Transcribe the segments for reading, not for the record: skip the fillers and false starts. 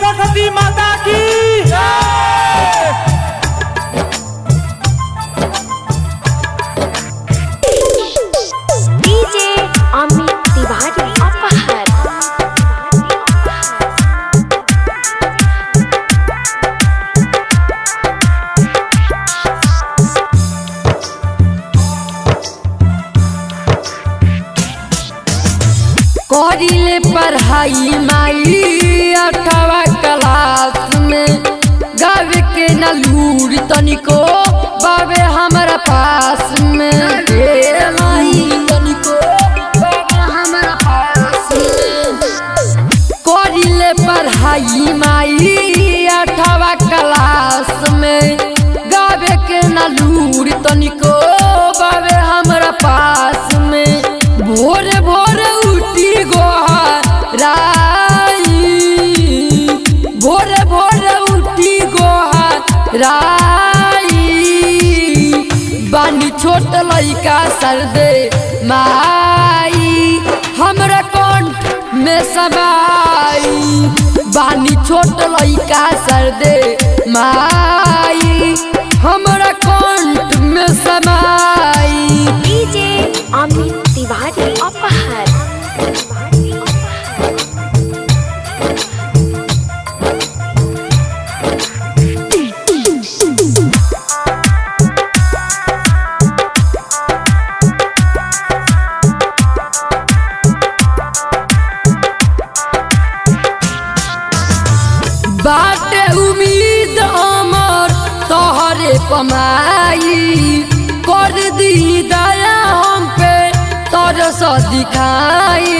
सरस्वती माता की डीजे अमित तिवारी अपहर। करिले पढ़ाई माई 8वीं क्लास में गावे के न लूर तनिको बाबे हमारा पास में तनिको बाबे हमारा पास में करिले पढ़ाई माई 8वीं क्लास में गावे के न लूर तनिको बाबे हमारा पास में भोरे भोरे भोरे भोरे उठी गोहराई बानी छोट लइका सरदे माई हमरा कंठ में समाई बानी छोट लइका सरदे माई हमरा कंठ में समाई। डीजे अमित तिवारी अपहर। बाटे उम्मीद हमर तोहरे कमाई कर दी दया हम पे तोर से दिखाई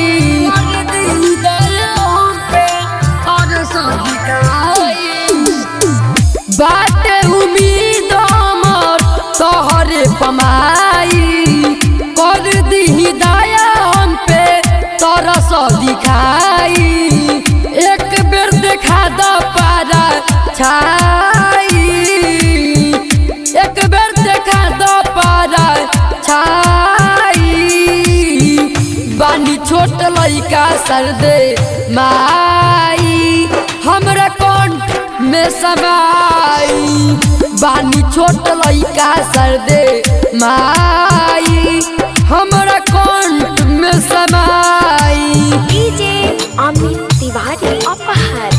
बाटे उम्मीद हमर तोहरे कमाई कर दी दया हम पे तोर से दिखाई एक बेर देखा दो पारा छाई एक बेर देखा दो पारा छाई बानी छोट लइका सरदे माई हमरा कंठ में समाई बानी छोट लइका सरदे माई हमरा कंठ में समाई। डीजे अमित तिवारी अपहर।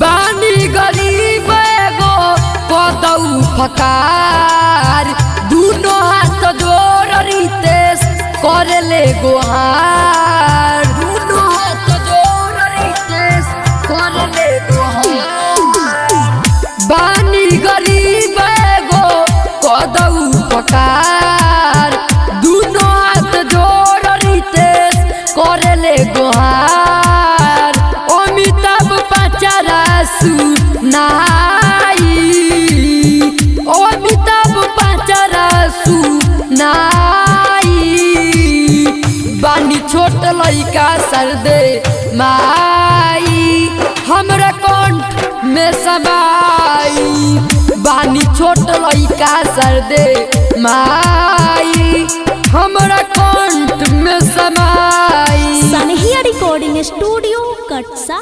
बानी गरीब एगो कदऊ फकार दूनो हाथ जोड़ रितेश करले गोहार दूनो हाथ जोड़ रितेश करले गोहार बानी गरीब एगो कदऊ फकार दूनो हाथ जोड़ रितेश करले गोहार अमिताभ पचरासु नाई अमिताभ पचरासु नाई बानी छोट लइका सरदे माई हमरा कंठ में समाई बानी छोट लइका सरदे माई हमरा कंठ में समाई। सनहिया रिकॉर्डिंग स्टूडियो कटसा।